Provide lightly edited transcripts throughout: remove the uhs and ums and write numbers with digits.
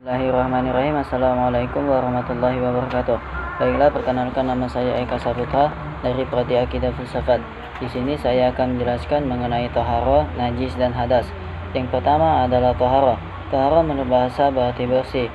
Bismillahirrahmanirrahim. Assalamualaikum warahmatullahi wabarakatuh. Baiklah, perkenalkan, nama saya Eka Saputra dari Prodi Akidah Filsafat. Di sini saya akan menjelaskan mengenai toharo, najis, dan hadas. Yang pertama adalah toharo. Toharo menurut bahasa berarti bersih,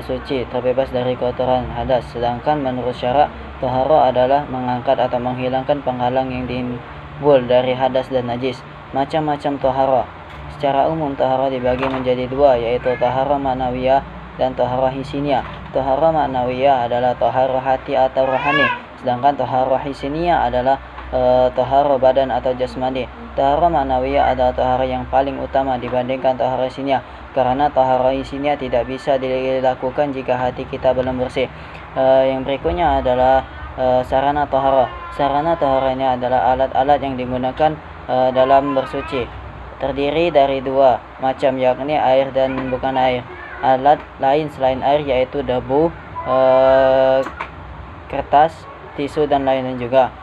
suci, terbebas dari kotoran, hadas. Sedangkan menurut syarak, toharo adalah mengangkat atau menghilangkan penghalang yang timbul dari hadas dan najis. Macam-macam toharo. Secara umum, toharo dibagi menjadi dua, yaitu toharo ma'nawiyah dan toharo hisiniyah. Toharo ma'nawiyah adalah toharo hati atau rohani, sedangkan toharo hisiniyah adalah toharo badan atau jasmani. Toharo ma'nawiyah adalah toharo yang paling utama dibandingkan toharo hisiniyah, karena toharo hisiniyah tidak bisa dilakukan jika hati kita belum bersih. Yang berikutnya adalah sarana toharo. Sarana toharo ini adalah alat-alat yang digunakan dalam bersuci. Terdiri dari dua macam, yakni air dan bukan air. Alat lain selain air yaitu debu, kertas, tisu, dan lainnya juga.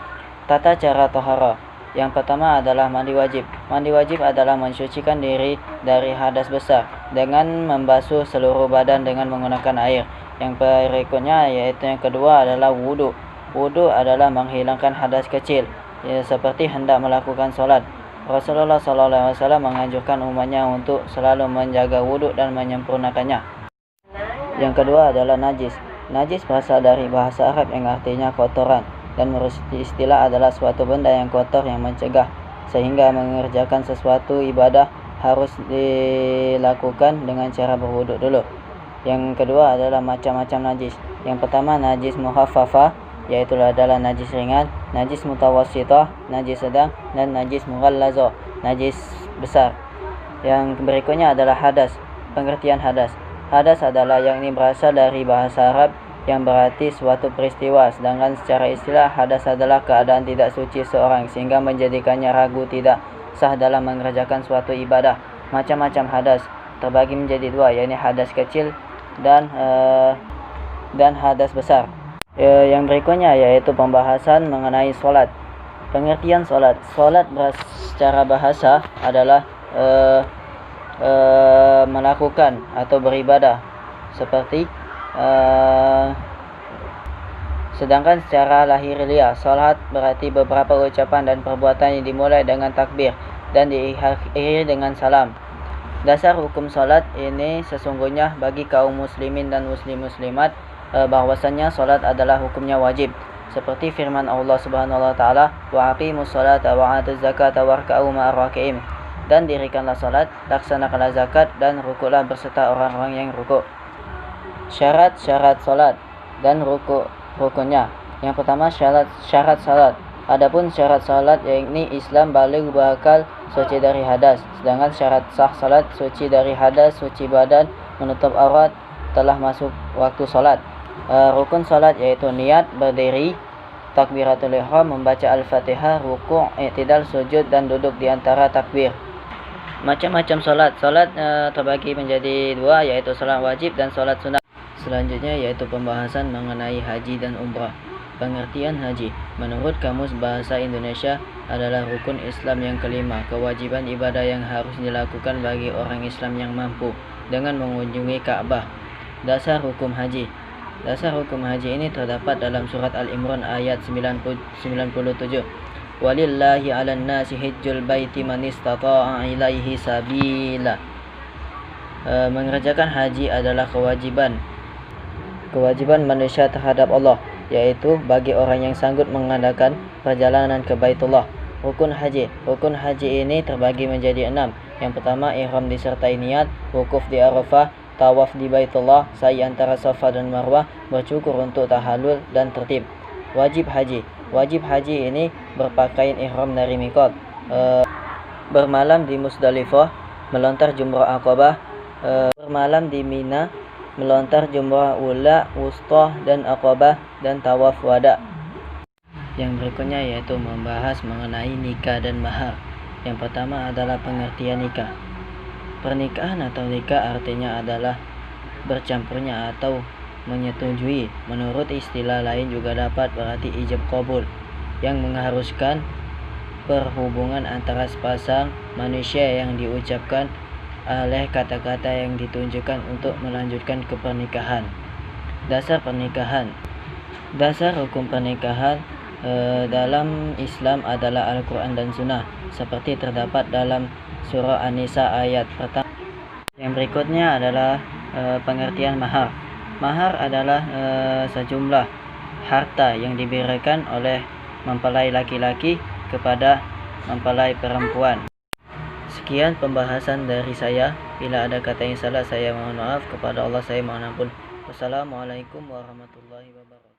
Tata cara toharo. Yang pertama adalah mandi wajib. Mandi wajib adalah mensucikan diri dari hadas besar dengan membasuh seluruh badan dengan menggunakan air. Yang berikutnya yaitu yang kedua adalah wudu. Wudu adalah menghilangkan hadas kecil, seperti hendak melakukan sholat. Rasulullah SAW menganjurkan umatnya untuk selalu menjaga wudhu dan menyempurnakannya. Yang kedua adalah najis. Najis berasal dari bahasa Arab yang artinya kotoran, dan menurut istilah adalah suatu benda yang kotor yang mencegah, sehingga mengerjakan sesuatu ibadah harus dilakukan dengan cara berwudhu dulu. Yang kedua adalah macam-macam najis. Yang pertama najis mukhaffafah, yaitu adalah najis ringan, najis mutawassithah, najis sedang, dan najis mughallazah, najis besar. Yang berikutnya adalah hadas. Pengertian hadas. Hadas adalah yang ini berasal dari bahasa Arab yang berarti suatu peristiwa, sedangkan secara istilah hadas adalah keadaan tidak suci seorang sehingga menjadikannya ragu tidak sah dalam mengerjakan suatu ibadah. Macam-macam hadas terbagi menjadi dua, yakni hadas kecil dan hadas besar. Yang berikutnya yaitu pembahasan mengenai sholat. Pengertian sholat. Sholat secara bahasa adalah melakukan atau beribadah seperti sedangkan secara lahiriah, sholat berarti beberapa ucapan dan perbuatan yang dimulai dengan takbir dan diakhiri dengan salam. Dasar hukum sholat ini sesungguhnya bagi kaum muslimin dan muslimat bahwasanya salat adalah hukumnya wajib, seperti firman Allah Subhanahu wa taala, wa aqimus salata wa atuz zakata warka'u ma'ar raki'in, dan dirikanlah salat, laksanakanlah zakat, dan rukuklah berserta orang-orang yang rukuk. Syarat-syarat salat dan rukunnya. Yang pertama syarat salat. Adapun syarat salat yakni Islam baligh bakal suci dari hadas, sedangkan syarat sah salat suci dari hadas, suci badan, menutup aurat, telah masuk waktu salat. Rukun salat yaitu niat, berdiri, takbiratul ihram, membaca al-fatihah, rukuk, i'tidal, sujud, dan duduk di antara takbir. Macam-macam salat. Salat terbagi menjadi dua, yaitu salat wajib dan salat sunat. Selanjutnya yaitu pembahasan mengenai haji dan umrah. Pengertian haji menurut Kamus Bahasa Indonesia adalah rukun Islam yang kelima, kewajiban ibadah yang harus dilakukan bagi orang Islam yang mampu dengan mengunjungi Ka'bah. Dasar hukum haji. Dasar hukum haji ini terdapat dalam surat Al-Imran ayat 97. Walillahi 'alan nasi hajjul baiti man istata'a ilaihi sabila. Mengerjakan haji adalah kewajiban manusia terhadap Allah, yaitu bagi orang yang sanggup mengadakan perjalanan ke Baitullah. Rukun haji ini terbagi menjadi 6. Yang pertama ihram disertai niat, wukuf di Arafah, tawaf di Baitullah, sa'i antara Safa dan Marwah, bercukur untuk tahallul, dan tertib. Wajib haji ini berpakaian ihram dari miqat, bermalam di Musdalifah, melontar jumrah Aqabah, bermalam di Mina, melontar jumrah ula, wusta, dan Aqabah, dan tawaf wada. Yang berikutnya yaitu membahas mengenai nikah dan mahar. Yang pertama adalah pengertian nikah. Pernikahan atau nikah artinya adalah bercampurnya atau menyetujui. Menurut istilah lain juga dapat berarti ijab qabul, yang mengharuskan perhubungan antara sepasang manusia yang diucapkan oleh kata-kata yang ditunjukkan untuk melanjutkan ke pernikahan. Dasar pernikahan. Dasar hukum pernikahan dalam Islam adalah Al-Quran dan Sunnah, seperti terdapat dalam surah An-Nisa ayat pertama. Yang berikutnya adalah pengertian mahar. Mahar adalah sejumlah harta yang diberikan oleh mempelai laki-laki kepada mempelai perempuan. Sekian pembahasan dari saya. Bila ada kata yang salah, saya mohon maaf. Kepada Allah saya mohon ampun. Wassalamualaikum warahmatullahi wabarakatuh.